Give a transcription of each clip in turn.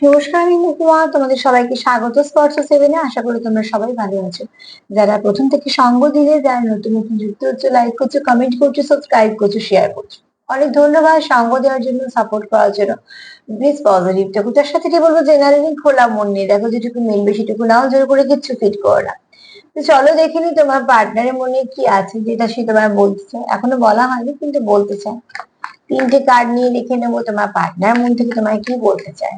নমস্কার, আমি মহুয়া। তোমাদের সবাইকে স্বাগত স্পর্শ সেভেনে। আশা করি তোমরা সবাই ভালো আছো। যারা প্রথম থেকে সঙ্গ দিলে, যারা নতুন নতুন যুক্ত হচ্ছে, লাইক করছো, কমেন্ট করছো, সাবস্ক্রাইব করছো, শেয়ার করছো, অনেক ধন্যবাদ সঙ্গ দেওয়ার জন্য, সাপোর্ট করার জন্য। প্লিজ পজিটিভ থাকো। তার সাথে কি বলবো, জেনারেলি খোলা মন নিয়ে দেখো, যেটুকু মিলবে সেটুকু নাও, জোর করে কিচ্ছু ফিট করো না। তো চলো দেখে নি তোমার পার্টনারের মনে কি আছে, যেটা সে তোমায় বলতে চায়। এখনো বলা হয়নি কিন্তু বলতে চায়। তিনটে কার্ড নিয়ে লিখে নেবো তোমার পার্টনার মন থেকে তোমায় কি বলতে চায়,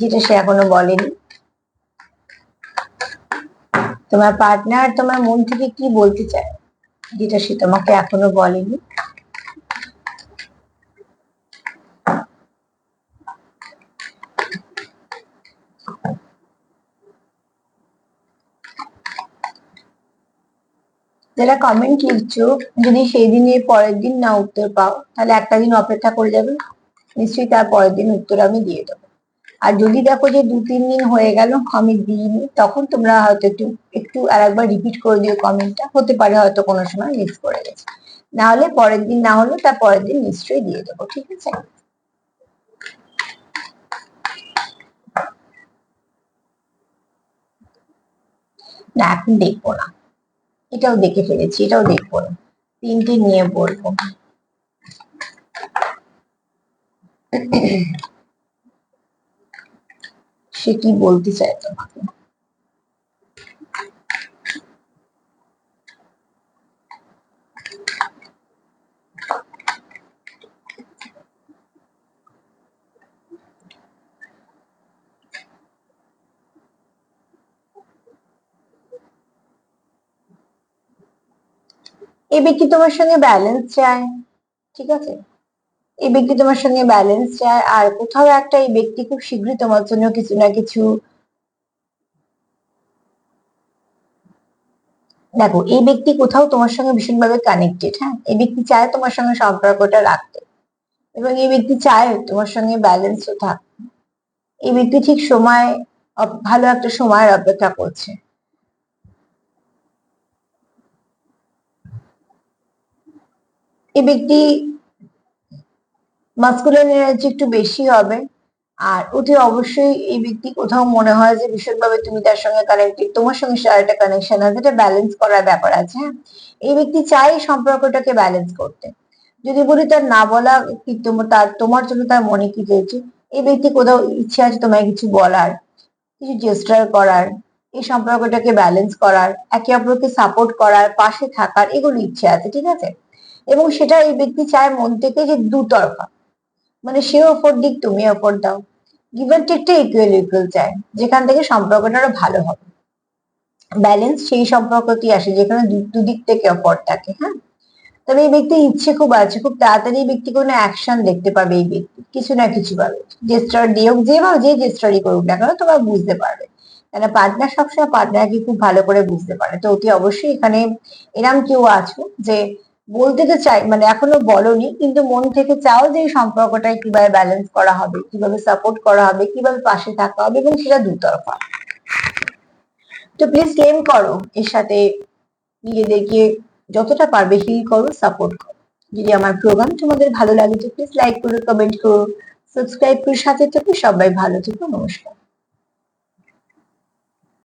যেটা সে এখনো বলেনি। তোমার পার্টনার তোমার মন থেকে কি বলতে চায়, যেটা সে তোমাকে এখনো বলেনি। যারা কমেন্ট লিখছো, যদি সেই দিনের পরের দিন না উত্তর পাও, তাহলে একটা দিন অপেক্ষা করে যাবে, নিশ্চয়ই তার পরের দিন উত্তর আমি দিয়ে দেবো। আর যদি দেখো যে 2-3 দিন হয়ে গেল আমি দিইনি, তখন তোমরা হয়তো একটু একটু আর একবার রিপিট করে দিও কমেন্টটা, হতে পারে হয়তো কোনো সময় মিস করে গেছে। না হলে পরের দিন, না হলে তার পরের দিন নিশ্চয়ই দিয়ে দেবো, ঠিক আছে? না, এখন দেখবো না, এটাও দেখে ফেলেছি, এটাও দেখবো না। তিনটে নিয়ে বলবো। সে কি বলতে চায় তোমাকে। এই ব্যক্তি তোমার সঙ্গে ব্যালেন্স চায়, ঠিক আছে? এই ব্যক্তি তোমার সঙ্গে ব্যালেন্স চায়, আর কোথাও একটা এই ব্যক্তি খুব শীঘ্রই তোমার জন্য কিছু না কিছু। দেখো, এই ব্যক্তি কোথাও তোমার সঙ্গে ভীষণভাবে কানেক্টেড। হ্যাঁ, এই ব্যক্তি চায় তোমার সঙ্গে সম্পর্কটা রাখতে, এবং এই ব্যক্তি চায় তোমার সঙ্গে ব্যালেন্সও থাকতে। এই ব্যক্তি ঠিক সময়, ভালো একটা সময়ের অপেক্ষা করছে। এই ব্যক্তি মাস্কুলিন এনার্জি একটু বেশি হবে, আর অতি অবশ্যই এই ব্যক্তি কোথাও মনে হয় যে ভীষণভাবে তুমি তার সঙ্গে কানেক্টেড, তোমার সঙ্গে সারা একটা কানেকশন আছে, যেটা ব্যালেন্স করার ব্যাপার আছে। হ্যাঁ, এই ব্যক্তি চাই সম্পর্কটাকে ব্যালেন্স করতে। যদি বলি তার না বলা কি, তোমার জন্য তার মনে কি চলছে, এই ব্যক্তি কোথাও ইচ্ছে আছে তোমায় কিছু বলার, কিছু জেস্টার করার, এই সম্পর্কটাকে ব্যালেন্স করার, একে অপরকে সাপোর্ট করার, পাশে থাকার, এগুলো ইচ্ছে আছে, ঠিক আছে? এবং সেটা এই ব্যক্তি চায় মন থেকে, যে দুতরফা, মানে সেও এফোর্ট দিক, তুমি এফোর্ট দাও। গিভ অ্যান্ড টেকটা ইকুয়াল ইকুয়াল চায়, যেখান থেকে সম্পর্কটা আরো ভালো হবে। ব্যালেন্স সেই সম্পর্কতেই আসে যেখানে দুদিক থেকে এফোর্ট থাকে। হ্যাঁ, তবে এই ব্যক্তির ইচ্ছে খুব আছে, খুব তাড়াতাড়ি এই ব্যক্তি কোনো অ্যাকশন দেখতে পাবে, এই ব্যক্তি কিছু না কিছু পাবে। জেস্টার দিয়েও, যেভাবে যে জেস্টারই করুক না কেন, তোমরা বুঝতে পারবে। কেন, পার্টনার সবসময় পার্টনারকে খুব ভালো করে বুঝতে পারে। তো অতি অবশ্যই এখানে এরম কেউ আছো যে বলতে তো চাই, মানে এখনো বলনি কিন্তু মন থেকে চাও যে এই সম্পর্কটাকে কিভাবে ব্যালেন্স করা হবে, কিভাবে সাপোর্ট করা হবে, কিভাবে পাশে থাকা হবে, এবং সেটা দুতরফা। তো প্লিজ ক্লেম করো এর সাথে, নিজেদেরকে যতটা পারবে হিল করো, সাপোর্ট করো। যদি আমার প্রোগ্রাম তোমাদের ভালো লাগে তো প্লিজ লাইক করো, কমেন্ট করো, সাবস্ক্রাইব করো, সাথে থেকো। সবাই ভালো থেকো, নমস্কার।